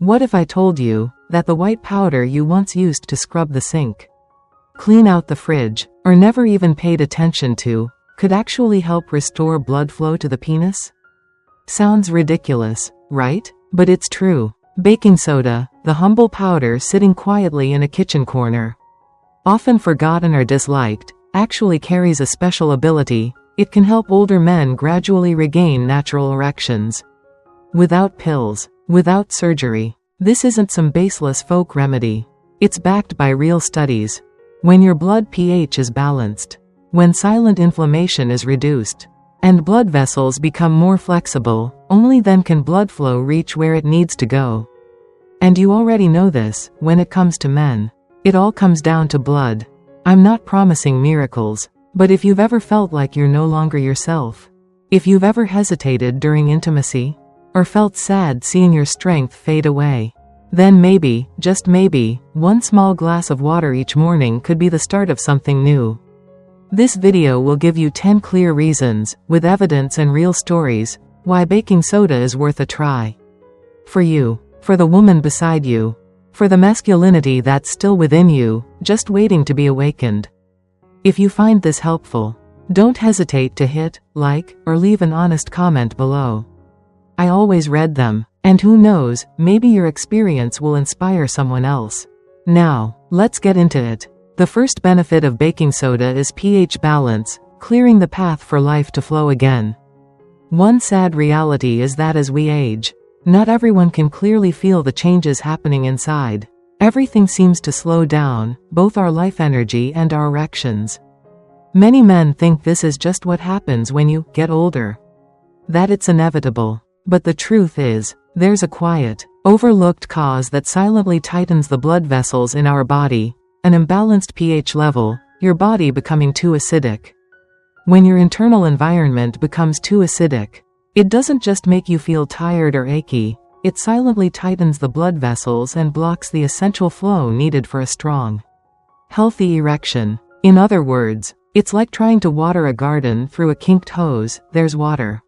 What if I told you that the white powder you once used to scrub the sink, clean out the fridge, or never even paid attention to, could actually help restore blood flow to the penis? Sounds ridiculous, right? But it's true. Baking soda, the humble powder sitting quietly in a kitchen corner, often forgotten or disliked, actually carries a special ability. It can help older men gradually regain natural erections. Without pills, without surgery. This isn't some baseless folk remedy. It's backed by real studies. When your blood pH is balanced, when silent inflammation is reduced, and blood vessels become more flexible, only then can blood flow reach where it needs to go. And you already know this, when it comes to men. It all comes down to blood. I'm not promising miracles, but if you've ever felt like you're no longer yourself, if you've ever hesitated during intimacy, or felt sad seeing your strength fade away, then maybe, just maybe, one small glass of water each morning could be the start of something new. This video will give you 10 clear reasons, with evidence and real stories, why baking soda is worth a try. For you, for the woman beside you, for the masculinity that's still within you, just waiting to be awakened. If you find this helpful, don't hesitate to hit like or leave an honest comment below. I always read them, and who knows, maybe your experience will inspire someone else. Now, let's get into it. The first benefit of baking soda is pH balance, clearing the path for life to flow again. One sad reality is that as we age, not everyone can clearly feel the changes happening inside. Everything seems to slow down, both our life energy and our erections. Many men think this is just what happens when you get older, that it's inevitable. But the truth is, there's a quiet, overlooked cause that silently tightens the blood vessels in our body. An imbalanced pH level, your body becoming too acidic. When your internal environment becomes too acidic, it doesn't just make you feel tired or achy, it silently tightens the blood vessels and blocks the essential flow needed for a strong, healthy erection. In other words, it's like trying to water a garden through a kinked hose. There's water,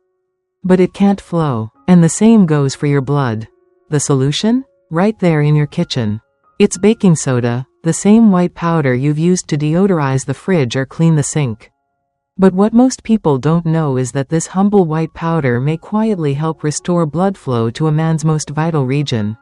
but it can't flow, and the same goes for your blood. The solution? Right there in your kitchen. It's baking soda, the same white powder you've used to deodorize the fridge or clean the sink. But what most people don't know is that this humble white powder may quietly help restore blood flow to a man's most vital region.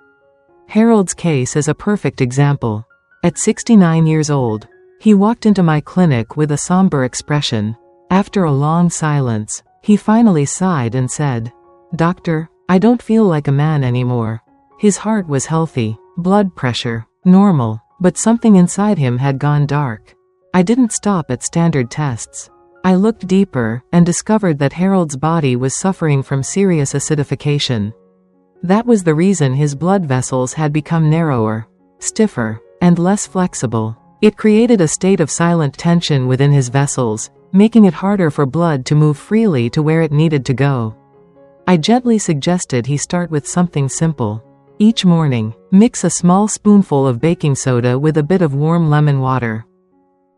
Harold's case is a perfect example. At 69 years old, he walked into my clinic with a somber expression. After a long silence, he finally sighed and said, "Doctor, I don't feel like a man anymore." His heart was healthy, blood pressure normal, but something inside him had gone dark. I didn't stop at standard tests. I looked deeper and discovered that Harold's body was suffering from serious acidification. That was the reason his blood vessels had become narrower, stiffer, and less flexible. It created a state of silent tension within his vessels, making it harder for blood to move freely to where it needed to go. I gently suggested he start with something simple. Each morning, mix a small spoonful of baking soda with a bit of warm lemon water.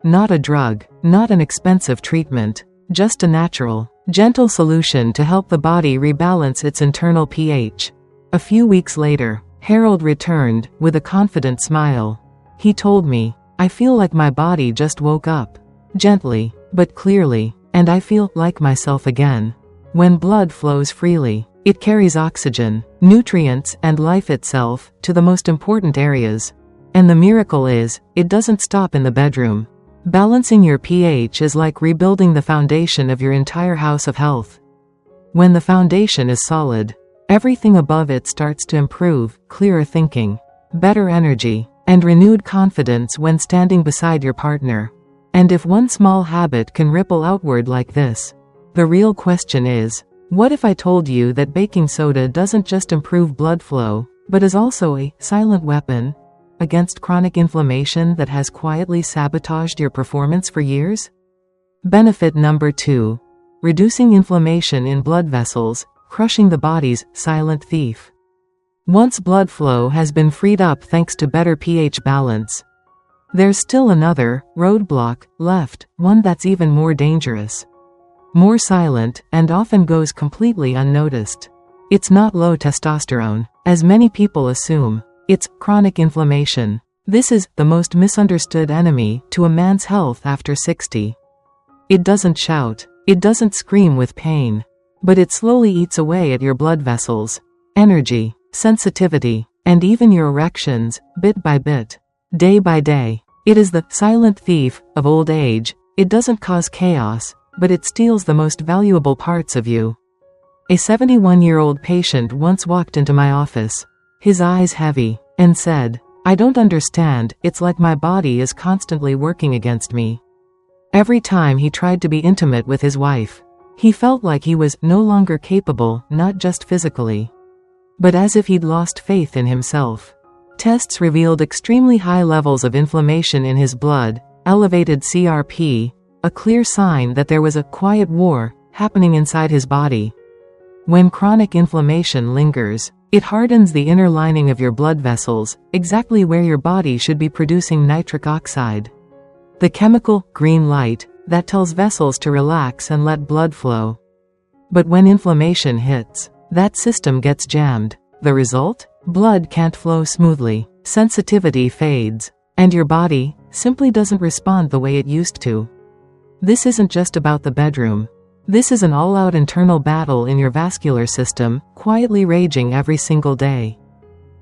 Not a drug, not an expensive treatment, just a natural, gentle solution to help the body rebalance its internal pH. A few weeks later, Harold returned, with a confident smile. He told me, "I feel like my body just woke up. Gently, but clearly, and I feel like myself again." When blood flows freely, it carries oxygen, nutrients, and life itself to the most important areas. And the miracle is, it doesn't stop in the bedroom. Balancing your pH is like rebuilding the foundation of your entire house of health. When the foundation is solid, everything above it starts to improve: clearer thinking, better energy, and renewed confidence when standing beside your partner. And if one small habit can ripple outward like this, the real question is, what if I told you that baking soda doesn't just improve blood flow, but is also a silent weapon against chronic inflammation that has quietly sabotaged your performance for years? Benefit number 2. Reducing inflammation in blood vessels, crushing the body's silent thief. Once blood flow has been freed up thanks to better pH balance, there's still another roadblock left, one that's even more dangerous, more silent, and often goes completely unnoticed. It's not low testosterone. as many people assume. It's chronic inflammation. This is the most misunderstood enemy to a man's health after 60. It doesn't shout. It doesn't scream with pain. But it slowly eats away at your blood vessels, energy, sensitivity, and even your erections, bit by bit, day by day. It is the silent thief of old age. It doesn't cause chaos, but it steals the most valuable parts of you. A 71-year-old patient once walked into my office, his eyes heavy, and said, "I don't understand, it's like my body is constantly working against me." Every time he tried to be intimate with his wife, he felt like he was no longer capable, not just physically, but as if he'd lost faith in himself. Tests revealed extremely high levels of inflammation in his blood, elevated CRP, a clear sign that there was a quiet war happening inside his body. When chronic inflammation lingers, it hardens the inner lining of your blood vessels, exactly where your body should be producing nitric oxide, the chemical green light that tells vessels to relax and let blood flow. But when inflammation hits, that system gets jammed. The result? Blood can't flow smoothly, sensitivity fades, and your body simply doesn't respond the way it used to. This isn't just about the bedroom. This is an all-out internal battle in your vascular system, quietly raging every single day.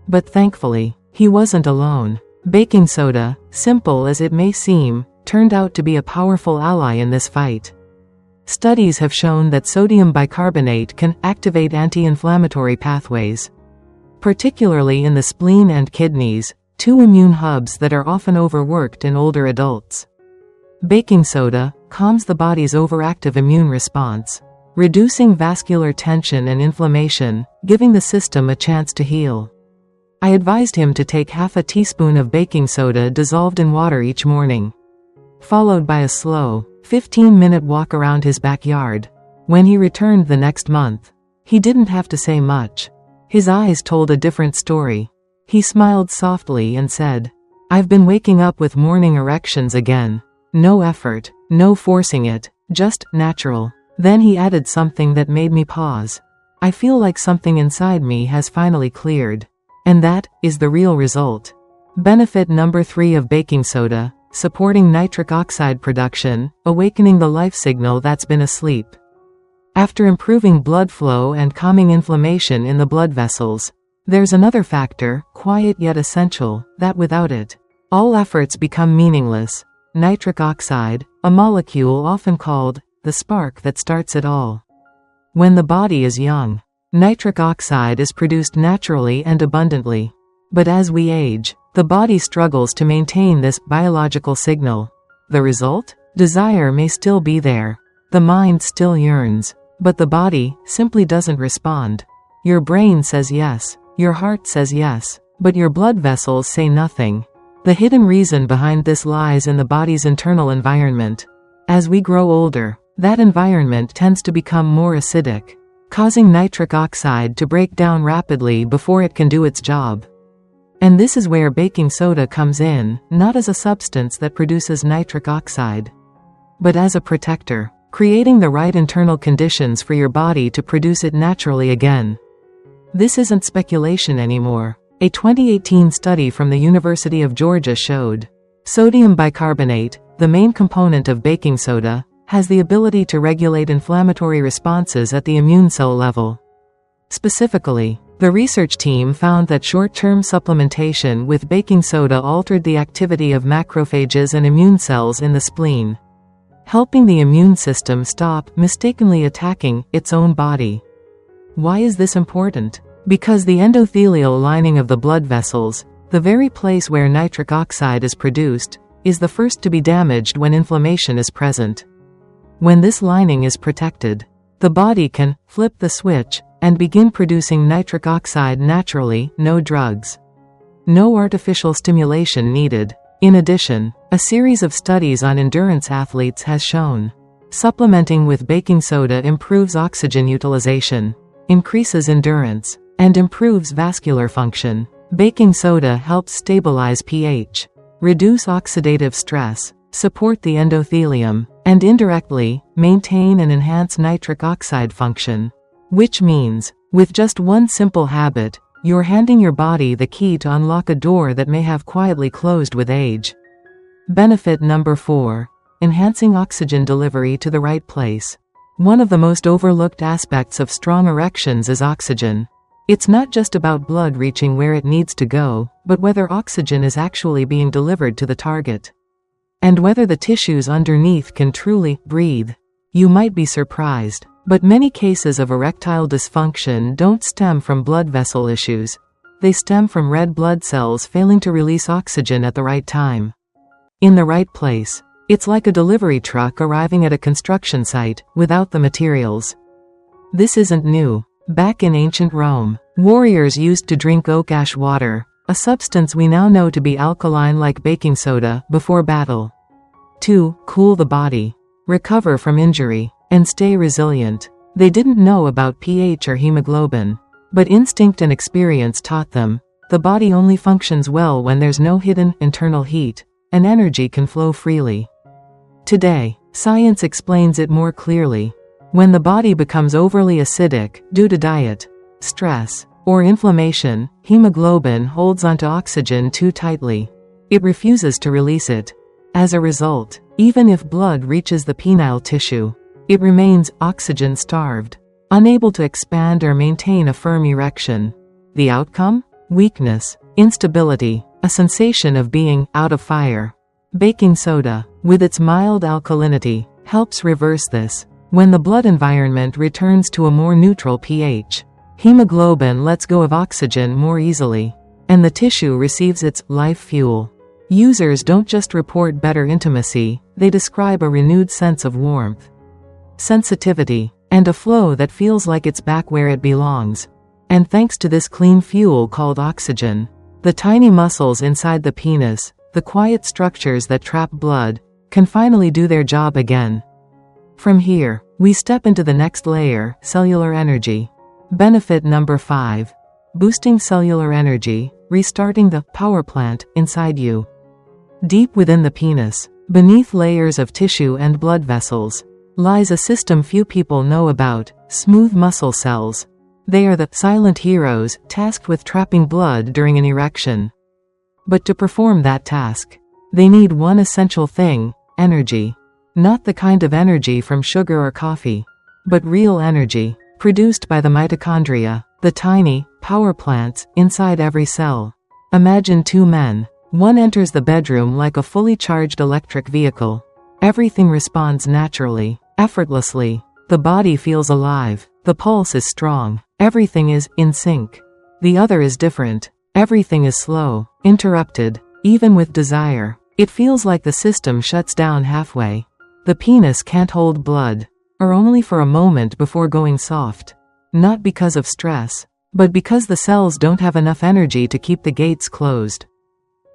But thankfully, he wasn't alone. Baking soda, simple as it may seem, turned out to be a powerful ally in this fight. Studies have shown that sodium bicarbonate can activate anti-inflammatory pathways, particularly in the spleen and kidneys, two immune hubs that are often overworked in older adults. Baking soda calms the body's overactive immune response, reducing vascular tension and inflammation, giving the system a chance to heal. I advised him to take half a teaspoon of baking soda dissolved in water each morning, followed by a slow, 15-minute walk around his backyard. When he returned the next month, he didn't have to say much. His eyes told a different story. He smiled softly and said, "I've been waking up with morning erections again. No effort, no forcing it, just natural." Then he added something that made me pause. "I feel like something inside me has finally cleared. And that is the real result." Benefit number 3 of baking soda: supporting nitric oxide production, awakening the life signal that's been asleep. After improving blood flow and calming inflammation in the blood vessels, there's another factor, quiet yet essential, that without it, all efforts become meaningless. Nitric oxide, a molecule often called the spark that starts it all. When the body is young, nitric oxide is produced naturally and abundantly. But as we age, the body struggles to maintain this biological signal. The result? Desire may still be there. The mind still yearns. But the body simply doesn't respond. Your brain says yes. Your heart says yes. But your blood vessels say nothing. The hidden reason behind this lies in the body's internal environment. As we grow older, that environment tends to become more acidic, causing nitric oxide to break down rapidly before it can do its job. And this is where baking soda comes in, not as a substance that produces nitric oxide, but as a protector, creating the right internal conditions for your body to produce it naturally again. This isn't speculation anymore. A 2018 study from the University of Georgia showed sodium bicarbonate, the main component of baking soda, has the ability to regulate inflammatory responses at the immune cell level. Specifically, the research team found that short-term supplementation with baking soda altered the activity of macrophages and immune cells in the spleen, helping the immune system stop mistakenly attacking its own body. Why is this important? Because the endothelial lining of the blood vessels, the very place where nitric oxide is produced, is the first to be damaged when inflammation is present. When this lining is protected, the body can flip the switch and begin producing nitric oxide naturally, no drugs, no artificial stimulation needed. In addition, a series of studies on endurance athletes has shown supplementing with baking soda improves oxygen utilization, increases endurance, and improves vascular function. Baking soda helps stabilize pH, reduce oxidative stress, support the endothelium, and indirectly, maintain and enhance nitric oxide function. Which means, with just one simple habit, You're handing your body the key to unlock a door that may have quietly closed with age. Benefit number 4. Enhancing oxygen delivery to the right place. One of the most overlooked aspects of strong erections is oxygen. It's not just about blood reaching where it needs to go, but whether oxygen is actually being delivered to the target. And whether the tissues underneath can truly breathe. You might be surprised, but many cases of erectile dysfunction don't stem from blood vessel issues. They stem from red blood cells failing to release oxygen at the right time. In the right place. It's like a delivery truck arriving at a construction site, without the materials. This isn't new. Back in ancient Rome, warriors used to drink oak ash water, a substance we now know to be alkaline like baking soda, before battle. To cool the body, recover from injury, and stay resilient. They didn't know about pH or hemoglobin, but instinct and experience taught them. The body only functions well when there's no hidden internal heat, and energy can flow freely. Today, science explains it more clearly. When the body becomes overly acidic, due to diet, stress, or inflammation, hemoglobin holds onto oxygen too tightly. It refuses to release it. As a result, even if blood reaches the penile tissue, it remains oxygen-starved, unable to expand or maintain a firm erection. The outcome? Weakness, instability, a sensation of being out of fire. Baking soda, with its mild alkalinity, helps reverse this. When the blood environment returns to a more neutral pH, hemoglobin lets go of oxygen more easily, and the tissue receives its life fuel. Users don't just report better intimacy, they describe a renewed sense of warmth, sensitivity, and a flow that feels like it's back where it belongs. And thanks to this clean fuel called oxygen, the tiny muscles inside the penis, the quiet structures that trap blood, can finally do their job again. From here, we step into the next layer, cellular energy. Benefit number 5. Boosting cellular energy, restarting the power plant inside you. Deep within the penis, beneath layers of tissue and blood vessels, lies a system few people know about, smooth muscle cells. They are the silent heroes tasked with trapping blood during an erection. But to perform that task, they need one essential thing: energy. Not the kind of energy from sugar or coffee, but real energy, produced by the mitochondria, the tiny power plants inside every cell. Imagine 2 men. One enters the bedroom like a fully charged electric vehicle. Everything responds naturally, effortlessly. The body feels alive. The pulse is strong. Everything is in sync. The other is different. Everything is slow, interrupted. Even with desire, it feels like the system shuts down halfway. The penis can't hold blood, or only for a moment before going soft. Not because of stress, but because the cells don't have enough energy to keep the gates closed.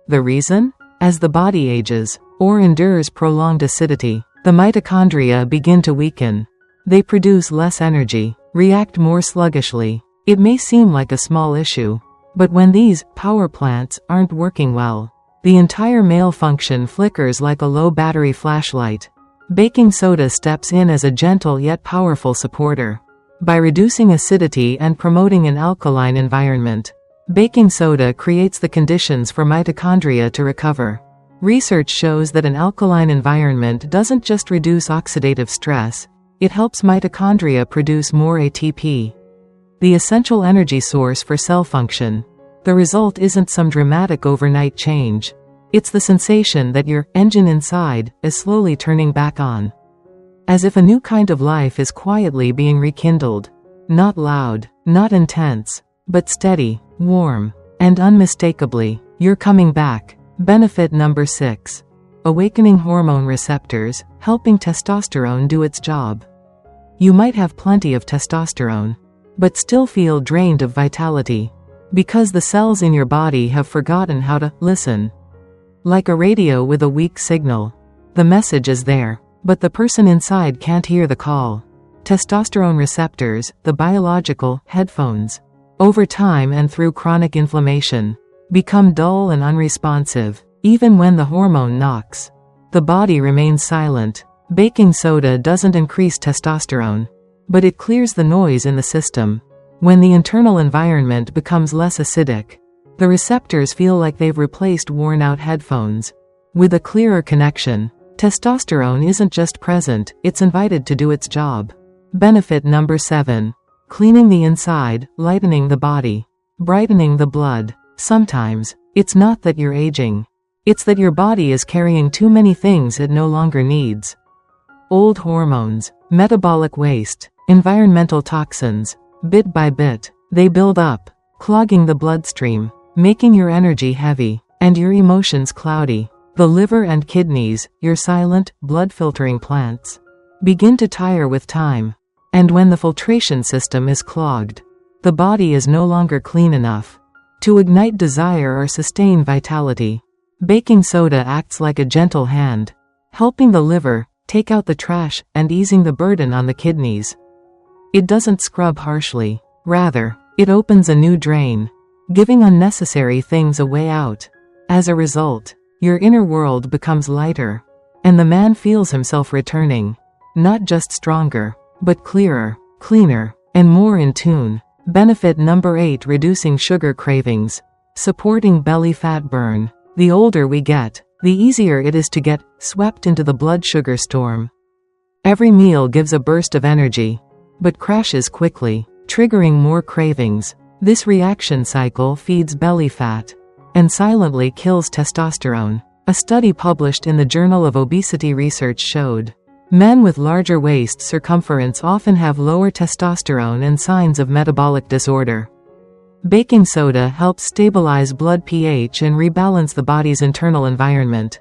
The reason? As the body ages, or endures prolonged acidity, the mitochondria begin to weaken. They produce less energy, react more sluggishly. It may seem like a small issue, but when these power plants aren't working well, the entire male function flickers like a low battery flashlight. Baking soda steps in as a gentle yet powerful supporter. By reducing acidity and promoting an alkaline environment, baking soda creates the conditions for mitochondria to recover. Research shows that an alkaline environment doesn't just reduce oxidative stress, it helps mitochondria produce more ATP, the essential energy source for cell function. The result isn't some dramatic overnight change. It's the sensation that your engine inside is slowly turning back on. As if a new kind of life is quietly being rekindled. Not loud, not intense, but steady, warm, and unmistakably, you're coming back. Benefit number 6. Awakening hormone receptors, helping testosterone do its job. You might have plenty of testosterone, but still feel drained of vitality, because the cells in your body have forgotten how to listen. Like a radio with a weak signal. The message is there, but the person inside can't hear the call. Testosterone receptors, the biological headphones, over time and through chronic inflammation, become dull and unresponsive. Even when the hormone knocks, the body remains silent. Baking soda doesn't increase testosterone, but it clears the noise in the system. When the internal environment becomes less acidic, the receptors feel like they've replaced worn-out headphones. With a clearer connection, testosterone isn't just present, it's invited to do its job. Benefit number 7. Cleaning the inside, lightening the body, brightening the blood. Sometimes, it's not that you're aging. It's that your body is carrying too many things it no longer needs. Old hormones, metabolic waste, environmental toxins. Bit by bit, they build up, clogging the bloodstream, making your energy heavy, and your emotions cloudy. The liver and kidneys, your silent, blood-filtering plants, begin to tire with time. And when the filtration system is clogged, the body is no longer clean enough to ignite desire or sustain vitality. Baking soda acts like a gentle hand, helping the liver take out the trash and easing the burden on the kidneys. It doesn't scrub harshly. Rather, it opens a new drain, giving unnecessary things a way out. As a result, your inner world becomes lighter, and the man feels himself returning, not just stronger, but clearer, cleaner, and more in tune. Benefit number 8. Reducing sugar cravings. Supporting belly fat burn. The older we get, the easier it is to get swept into the blood sugar storm. Every meal gives a burst of energy, but crashes quickly, triggering more cravings. This reaction cycle feeds belly fat and silently kills testosterone. A study published in the Journal of Obesity Research showed men with larger waist circumference often have lower testosterone and signs of metabolic disorder. Baking soda helps stabilize blood pH and rebalance the body's internal environment,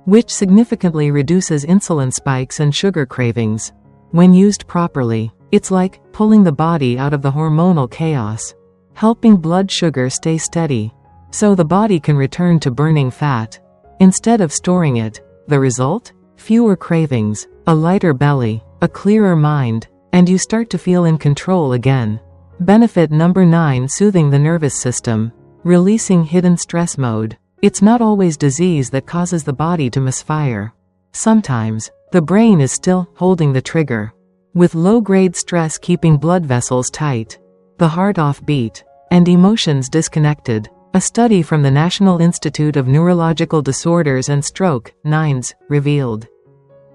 which significantly reduces insulin spikes and sugar cravings. When used properly, it's like pulling the body out of the hormonal chaos, helping blood sugar stay steady, so the body can return to burning fat instead of storing it. The result? Fewer cravings, a lighter belly, a clearer mind, and you start to feel in control again. Benefit number 9. Soothing the nervous system. Releasing hidden stress mode. It's not always disease that causes the body to misfire. Sometimes, the brain is still holding the trigger, with low-grade stress keeping blood vessels tight, the heart off-beat, and emotions disconnected. A study from the National Institute of Neurological Disorders and Stroke, NINDS, revealed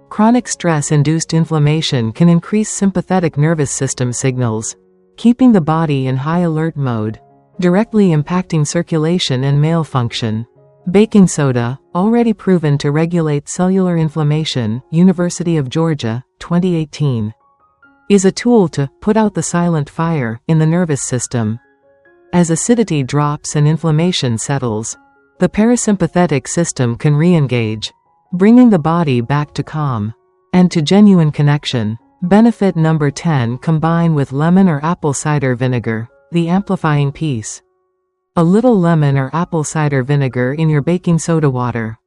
chronic stress-induced inflammation can increase sympathetic nervous system signals, keeping the body in high alert mode, directly impacting circulation and male function. Baking soda, already proven to regulate cellular inflammation, University of Georgia, 2018, is a tool to put out the silent fire in the nervous system. As acidity drops and inflammation settles, the parasympathetic system can re-engage, bringing the body back to calm and to genuine connection. Benefit number 10. Combine with lemon or apple cider vinegar. The amplifying piece. A little lemon or apple cider vinegar in your baking soda water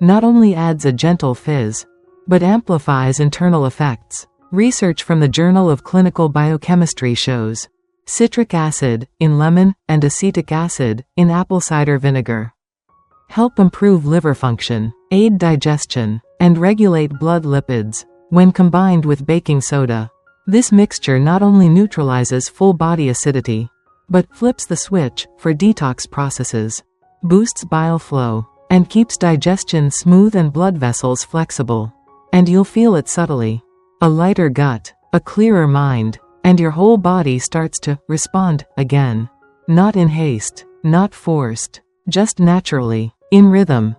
not only adds a gentle fizz, but amplifies internal effects. Research from the Journal of Clinical Biochemistry shows citric acid in lemon and acetic acid in apple cider vinegar help improve liver function, aid digestion, and regulate blood lipids. When combined with baking soda, this mixture not only neutralizes full body acidity, but flips the switch for detox processes, boosts bile flow, and keeps digestion smooth and blood vessels flexible. And you'll feel it subtly. A lighter gut, a clearer mind, and your whole body starts to respond again. Not in haste, not forced, just naturally, in rhythm.